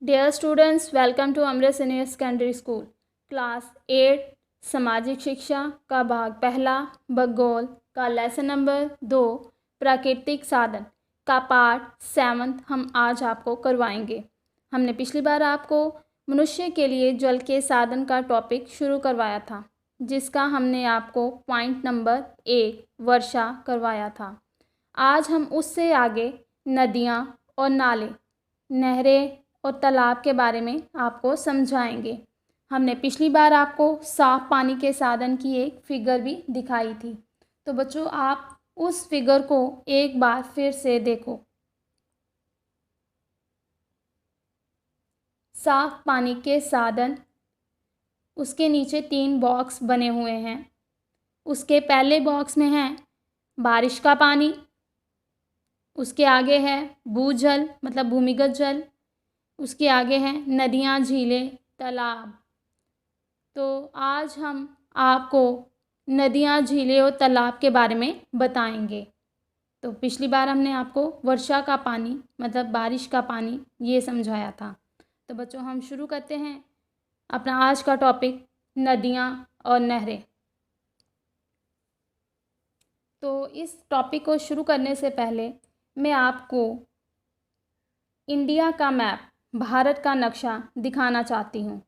Dear students, welcome to Amrit senior secondary school class 8 सामाजिक शिक्षा का भाग पहला भूगोल का लेसन नंबर 2 प्राकृतिक साधन का पार्ट 7 हम आज आपको करवाएंगे। हमने पिछली बार आपको मनुष्य के लिए जल के साधन का टॉपिक शुरू करवाया था, जिसका हमने आपको पॉइंट नंबर 1 वर्षा करवाया था। आज हम उससे आगे नदियाँ और नाले, नहरें और तालाब के बारे में आपको समझाएंगे। हमने पिछली बार आपको साफ पानी के साधन की एक फिगर भी दिखाई थी, तो बच्चों आप उस फिगर को एक बार फिर से देखो। साफ पानी के साधन, उसके नीचे 3 बॉक्स बने हुए हैं। उसके पहले बॉक्स में है बारिश का पानी, उसके आगे है भूजल मतलब भूमिगत जल, उसके आगे हैं नदियाँ, झीलें, तालाब। तो आज हम आपको नदियाँ, झीलें और तालाब के बारे में बताएंगे। तो पिछली बार हमने आपको वर्षा का पानी मतलब बारिश का पानी ये समझाया था। तो बच्चों हम शुरू करते हैं अपना आज का टॉपिक, नदियाँ और नहरें। तो इस टॉपिक को शुरू करने से पहले मैं आपको इंडिया का मैप, भारत का नक्शा दिखाना चाहती हूँ।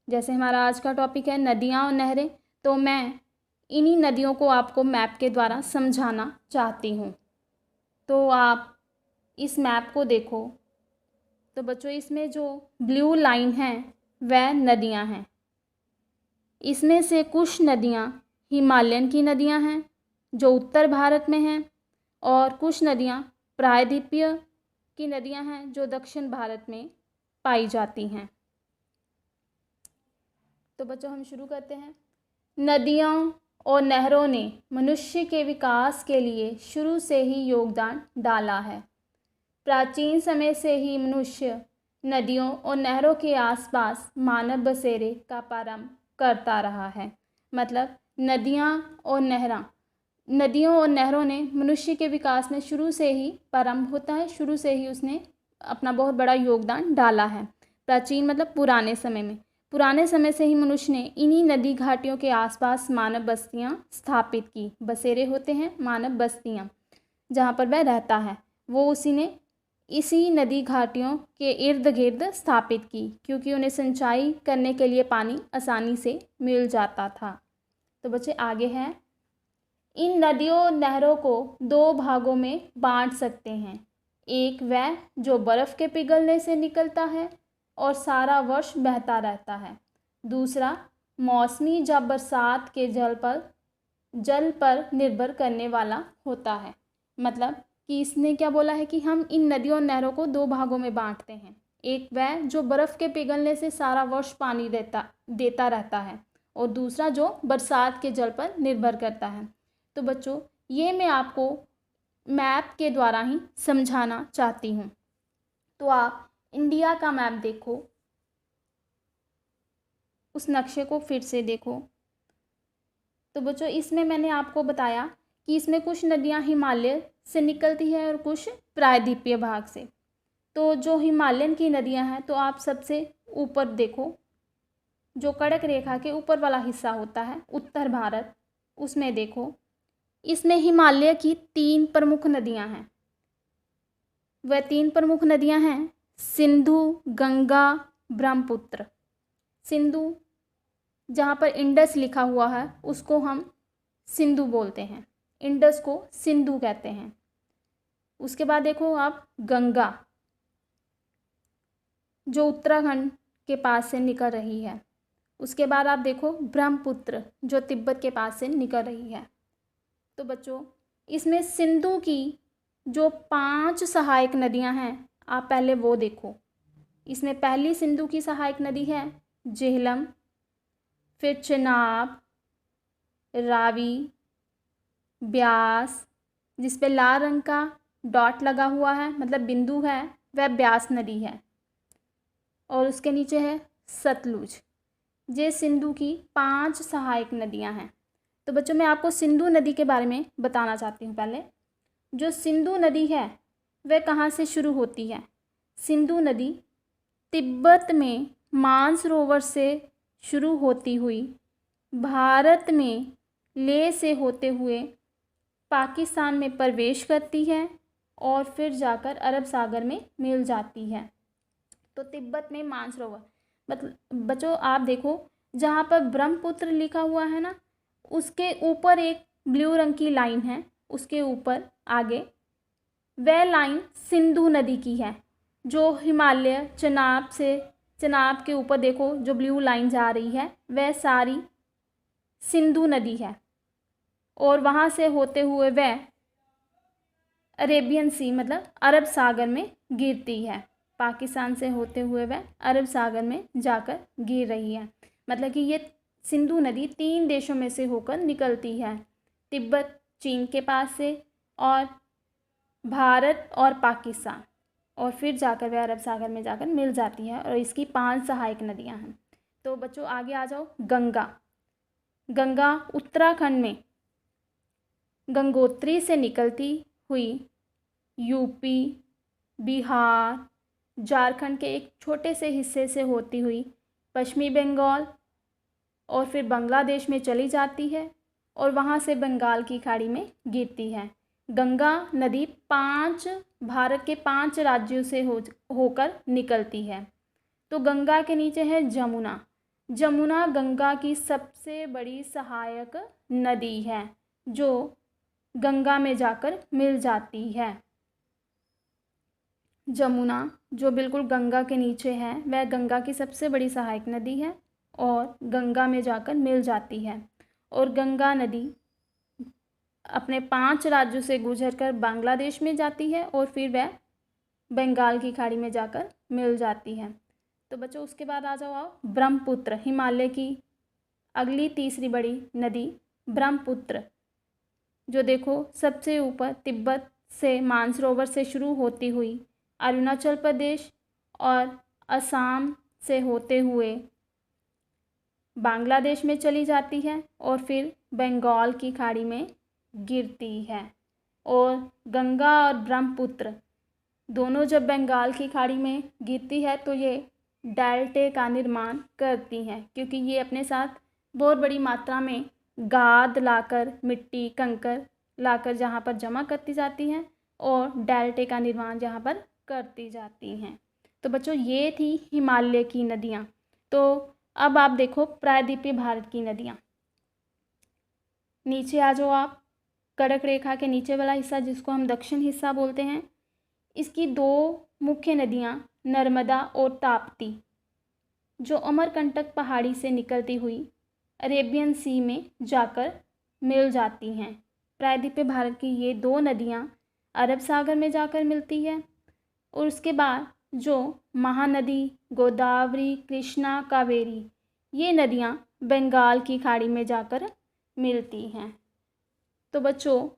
जैसे हमारा आज का टॉपिक है नदियाँ और नहरें, तो मैं इन्हीं नदियों को आपको मैप के द्वारा समझाना चाहती हूँ। तो आप इस मैप को देखो। तो बच्चों इसमें जो ब्लू लाइन है वह नदियाँ हैं। इसमें से कुछ नदियाँ हिमालयन की नदियाँ हैं जो उत्तर भारत में हैं, और कुछ नदियाँ प्रायद्वीपीय की नदियाँ हैं जो दक्षिण भारत में पाई जाती हैं। तो बच्चों हम शुरू करते हैं। नदियों और नहरों ने मनुष्य के विकास के लिए शुरू से ही योगदान डाला है। प्राचीन समय से ही मनुष्य नदियों और नहरों के आसपास मानव बसेरे का प्रारंभ करता रहा है। मतलब नदियों और नहरों ने मनुष्य के विकास में शुरू से ही प्रारंभ होता है, शुरू से ही उसने अपना बहुत बड़ा योगदान डाला है। प्राचीन मतलब पुराने समय से ही मनुष्य ने इन्हीं नदी घाटियों के आसपास मानव बस्तियां स्थापित की। बसेरे होते हैं मानव बस्तियां, जहाँ पर वह रहता है, वो इसी नदी घाटियों के इर्द गिर्द स्थापित की, क्योंकि उन्हें सिंचाई करने के लिए पानी आसानी से मिल जाता था। तो बच्चे आगे हैं, इन नदियों और नहरों को 2 भागों में बांट सकते हैं। एक वह जो बर्फ़ के पिघलने से निकलता है और सारा वर्ष बहता रहता है। दूसरा मौसमी या बरसात के जल पर निर्भर करने वाला होता है। मतलब कि इसने क्या बोला है कि हम इन नदियों और नहरों को 2 भागों में बांटते हैं। एक वह जो बर्फ़ के पिघलने से सारा वर्ष पानी देता रहता है, और दूसरा जो बरसात के जल पर निर्भर करता है। तो बच्चों ये मैं आपको मैप के द्वारा ही समझाना चाहती हूँ। तो आप इंडिया का मैप देखो, उस नक्शे को फिर से देखो। तो बच्चों इसमें मैंने आपको बताया कि इसमें कुछ नदियाँ हिमालय से निकलती है और कुछ प्रायद्वीपीय भाग से। तो जो हिमालयन की नदियाँ हैं, तो आप सबसे ऊपर देखो, जो कड़क रेखा के ऊपर वाला हिस्सा होता है उत्तर भारत, उसमें देखो। इसमें हिमालय की 3 प्रमुख नदियाँ हैं। वह 3 प्रमुख नदियाँ हैं सिंधु, गंगा, ब्रह्मपुत्र। सिंधु, जहाँ पर इंडस लिखा हुआ है, उसको हम सिंधु बोलते हैं, इंडस को सिंधु कहते हैं। उसके बाद देखो आप गंगा, जो उत्तराखंड के पास से निकल रही है। उसके बाद आप देखो ब्रह्मपुत्र, जो तिब्बत के पास से निकल रही है। तो बच्चों इसमें सिंधु की जो 5 सहायक नदियां हैं, आप पहले वो देखो। इसमें पहली सिंधु की सहायक नदी है झेलम, फिर चेनाब, रावी, ब्यास, जिस पे लाल रंग का डॉट लगा हुआ है मतलब बिंदु है, वह ब्यास नदी है, और उसके नीचे है सतलुज। ये सिंधु की 5 सहायक नदियां हैं। तो बच्चों मैं आपको सिंधु नदी के बारे में बताना चाहती हूँ। पहले जो सिंधु नदी है वह कहाँ से शुरू होती है। सिंधु नदी तिब्बत में मानसरोवर से शुरू होती हुई भारत में लेह से होते हुए पाकिस्तान में प्रवेश करती है और फिर जाकर अरब सागर में मिल जाती है। तो तिब्बत में मानसरोवर मतलब बच्चों आप देखो, जहाँ पर ब्रह्मपुत्र लिखा हुआ है ना, उसके ऊपर एक ब्लू रंग की लाइन है, उसके ऊपर आगे वह लाइन सिंधु नदी की है। जो हिमालय चनाब के ऊपर देखो जो ब्लू लाइन जा रही है वह सारी सिंधु नदी है और वहाँ से होते हुए वह अरेबियन सी मतलब अरब सागर में गिरती है। पाकिस्तान से होते हुए वह अरब सागर में जाकर गिर रही है। मतलब कि ये सिंधु नदी 3 देशों में से होकर निकलती है, तिब्बत चीन के पास से और भारत और पाकिस्तान, और फिर जाकर वह अरब सागर में जाकर मिल जाती है। और इसकी 5 सहायक नदियां हैं। तो बच्चों आगे आ जाओ। गंगा उत्तराखंड में गंगोत्री से निकलती हुई यूपी, बिहार, झारखंड के एक छोटे से हिस्से से होती हुई पश्चिमी बंगाल और फिर बांग्लादेश में चली जाती है और वहाँ से बंगाल की खाड़ी में गिरती है। गंगा नदी भारत के 5 राज्यों से होकर निकलती है। तो गंगा के नीचे है जमुना। जमुना गंगा की सबसे बड़ी सहायक नदी है जो गंगा में जाकर मिल जाती है। जमुना जो बिल्कुल गंगा के नीचे है वह गंगा की सबसे बड़ी सहायक नदी है और गंगा में जाकर मिल जाती है। और गंगा नदी अपने 5 राज्यों से गुजरकर बांग्लादेश में जाती है और फिर वह बंगाल की खाड़ी में जाकर मिल जाती है। तो बच्चों उसके बाद आ जाओ ब्रह्मपुत्र, हिमालय की अगली तीसरी बड़ी नदी ब्रह्मपुत्र, जो देखो सबसे ऊपर तिब्बत से मानसरोवर से शुरू होती हुई अरुणाचल प्रदेश और असम से होते हुए बांग्लादेश में चली जाती है और फिर बंगाल की खाड़ी में गिरती है। और गंगा और ब्रह्मपुत्र दोनों जब बंगाल की खाड़ी में गिरती है तो ये डेल्टे का निर्माण करती हैं, क्योंकि ये अपने साथ बहुत बड़ी मात्रा में गाद लाकर, मिट्टी कंकड़ लाकर जहाँ पर जमा करती जाती हैं और डेल्टे का निर्माण जहाँ पर करती जाती हैं। तो बच्चों ये थी हिमालय की नदियाँ। तो अब आप देखो प्रायद्वीपीय भारत की नदियाँ। नीचे आ जाओ आप, कर्क रेखा के नीचे वाला हिस्सा जिसको हम दक्षिण हिस्सा बोलते हैं, इसकी 2 मुख्य नदियाँ नर्मदा और ताप्ती, जो अमरकंटक पहाड़ी से निकलती हुई अरेबियन सी में जाकर मिल जाती हैं। प्रायद्वीपीय भारत की ये 2 नदियाँ अरब सागर में जाकर मिलती है और उसके बाद जो महानदी गोदावरी, कृष्णा, कावेरी, ये नदियाँ बंगाल की खाड़ी में जाकर मिलती हैं। तो बच्चों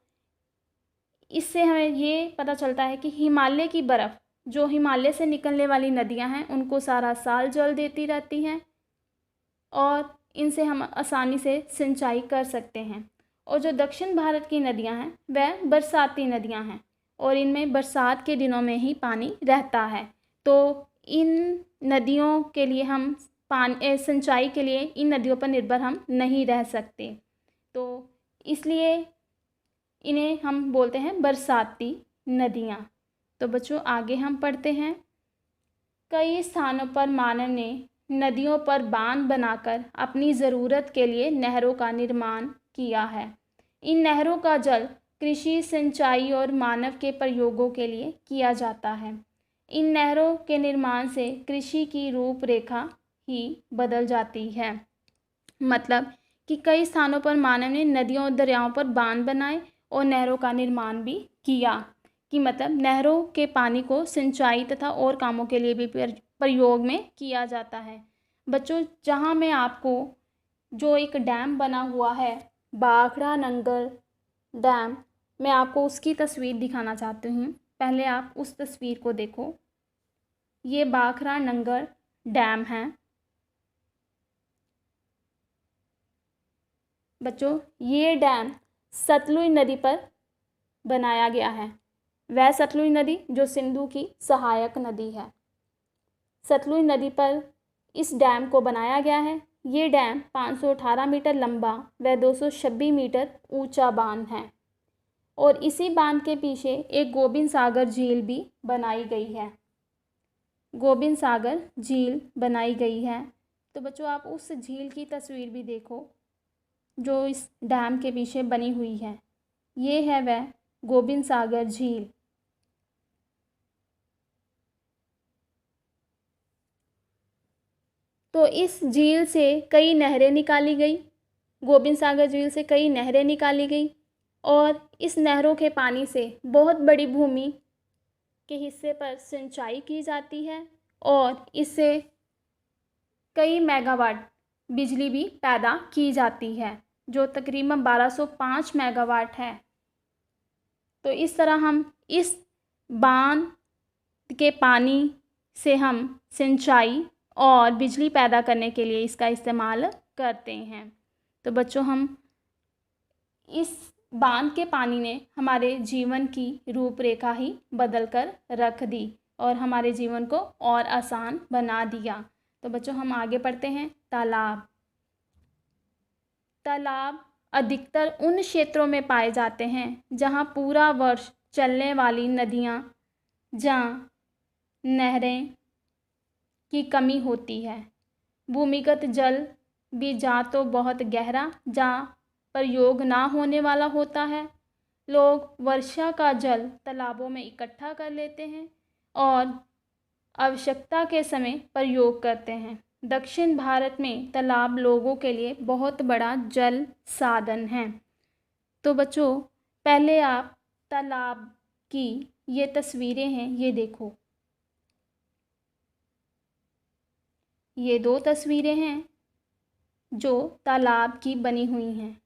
इससे हमें ये पता चलता है कि हिमालय की बर्फ़, जो हिमालय से निकलने वाली नदियां हैं, उनको सारा साल जल देती रहती हैं और इनसे हम आसानी से सिंचाई कर सकते हैं। और जो दक्षिण भारत की नदियां हैं वह बरसाती नदियां हैं और इनमें बरसात के दिनों में ही पानी रहता है। तो इन नदियों के लिए हम सिंचाई के लिए इन नदियों पर निर्भर हम नहीं रह सकते, तो इसलिए इन्हें हम बोलते हैं बरसाती नदियाँ। तो बच्चों आगे हम पढ़ते हैं। कई स्थानों पर मानव ने नदियों पर बांध बनाकर अपनी ज़रूरत के लिए नहरों का निर्माण किया है। इन नहरों का जल कृषि, सिंचाई और मानव के प्रयोगों के लिए किया जाता है। इन नहरों के निर्माण से कृषि की रूपरेखा ही बदल जाती है। मतलब कि कई स्थानों पर मानव ने नदियों और दरियाओं पर बांध बनाए और नहरों का निर्माण भी किया, कि मतलब नहरों के पानी को सिंचाई तथा और कामों के लिए भी प्रयोग में किया जाता है। बच्चों जहाँ मैं आपको जो एक डैम बना हुआ है भाखड़ा नंगर डैम, मैं आपको उसकी तस्वीर दिखाना चाहती हूँ। पहले आप उस तस्वीर को देखो। ये भाखड़ा नंगर डैम है। बच्चों ये डैम सतलुज नदी पर बनाया गया है। वह सतलुज नदी जो सिंधु की सहायक नदी है। सतलुज नदी पर इस डैम को बनाया गया है। ये डैम 518 मीटर लंबा व 226 मीटर ऊंचा बांध है और इसी बांध के पीछे एक गोबिंद सागर झील भी बनाई गई है। गोबिंद सागर झील बनाई गई है। तो बच्चों आप उस झील की तस्वीर भी देखो जो इस डैम के पीछे बनी हुई है। ये है वह गोबिंद सागर झील। तो इस झील से कई नहरें निकाली गई। गोबिंद सागर झील से कई नहरें निकाली गई और इस नहरों के पानी से बहुत बड़ी भूमि के हिस्से पर सिंचाई की जाती है और इससे कई मेगावाट बिजली भी पैदा की जाती है जो तकरीबन 1205 मेगावाट है। तो इस तरह हम इस बांध के पानी से हम सिंचाई और बिजली पैदा करने के लिए इसका इस्तेमाल करते हैं। तो बच्चों हम इस बांध के पानी ने हमारे जीवन की रूपरेखा ही बदल कर रख दी और हमारे जीवन को और आसान बना दिया। तो बच्चों हम आगे पढ़ते हैं। तालाब। तालाब अधिकतर उन क्षेत्रों में पाए जाते हैं जहाँ पूरा वर्ष चलने वाली नदियाँ जहाँ नहरें की कमी होती है। भूमिगत जल भी जा तो बहुत गहरा जहाँ प्रयोग ना होने वाला होता है। लोग वर्षा का जल तालाबों में इकट्ठा कर लेते हैं और आवश्यकता के समय प्रयोग करते हैं। दक्षिण भारत में तालाब लोगों के लिए बहुत बड़ा जल साधन है। तो बच्चों पहले आप तालाब की ये तस्वीरें हैं, ये देखो। ये दो तस्वीरें हैं जो तालाब की बनी हुई हैं।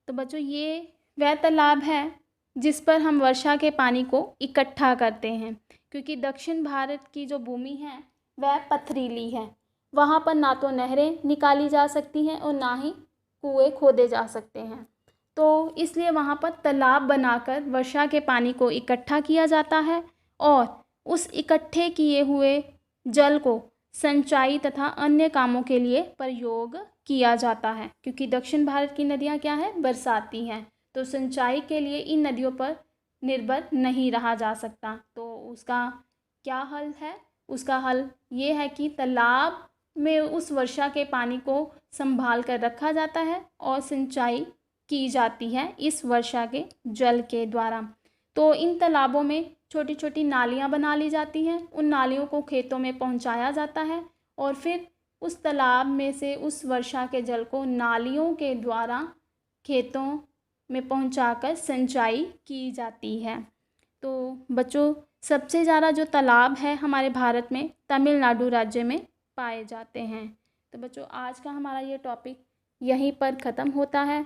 तो बच्चों ये वह तालाब है जिस पर हम वर्षा के पानी को इकट्ठा करते हैं, क्योंकि दक्षिण भारत की जो भूमि है वह पथरीली है। वहाँ पर ना तो नहरें निकाली जा सकती हैं और ना ही कुएं खोदे जा सकते हैं। तो इसलिए वहाँ पर तालाब बनाकर वर्षा के पानी को इकट्ठा किया जाता है और उस इकट्ठे किए हुए जल को सिंचाई तथा अन्य कामों के लिए प्रयोग किया जाता है, क्योंकि दक्षिण भारत की नदियाँ क्या है, बरसाती हैं। तो सिंचाई के लिए इन नदियों पर निर्भर नहीं रहा जा सकता। तो उसका क्या हल है? उसका हल ये है कि तालाब में उस वर्षा के पानी को संभाल कर रखा जाता है और सिंचाई की जाती है इस वर्षा के जल के द्वारा। तो इन तालाबों में छोटी छोटी नालियाँ बना ली जाती हैं। उन नालियों को खेतों में पहुंचाया जाता है और फिर उस तालाब में से उस वर्षा के जल को नालियों के द्वारा खेतों में पहुंचाकर सिंचाई की जाती है। तो बच्चों सबसे ज़्यादा जो तालाब है हमारे भारत में तमिलनाडु राज्य में पाए जाते हैं। तो बच्चों आज का हमारा ये टॉपिक यहीं पर ख़त्म होता है।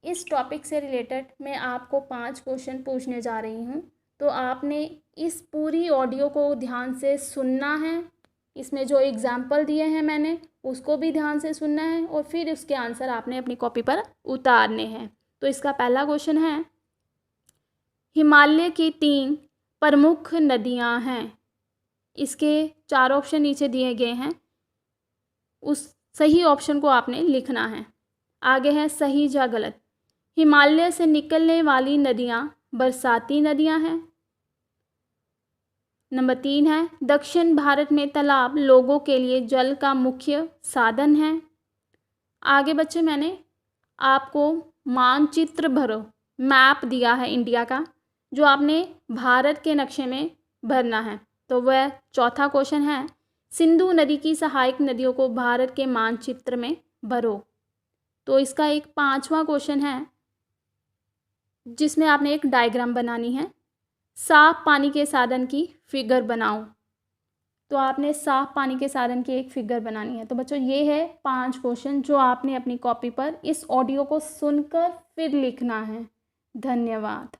इस टॉपिक से रिलेटेड मैं आपको 5 क्वेश्चन पूछने जा रही हूँ। तो आपने इस पूरी ऑडियो को ध्यान से सुनना है। इसमें जो एग्जाम्पल दिए हैं मैंने उसको भी ध्यान से सुनना है और फिर उसके आंसर आपने अपनी कॉपी पर उतारने हैं। तो इसका पहला क्वेश्चन है, हिमालय की 3 प्रमुख नदियां हैं। इसके 4 ऑप्शन नीचे दिए गए हैं, उस सही ऑप्शन को आपने लिखना है। आगे है सही या गलत। हिमालय से निकलने वाली नदियां बरसाती नदियां हैं। नंबर 3 है दक्षिण भारत में तालाब लोगों के लिए जल का मुख्य साधन है। आगे बच्चे मैंने आपको मानचित्र भरो, मैप दिया है इंडिया का, जो आपने भारत के नक्शे में भरना है। तो वह चौथा क्वेश्चन है, सिंधु नदी की सहायक नदियों को भारत के मानचित्र में भरो। तो इसका एक 5वां क्वेश्चन है जिसमें आपने एक डायग्राम बनानी है। साफ पानी के साधन की फिगर बनाओ। तो आपने साफ पानी के साधन की एक फिगर बनानी है। तो बच्चों ये है 5 क्वेश्चन जो आपने अपनी कॉपी पर इस ऑडियो को सुनकर फिर लिखना है। धन्यवाद।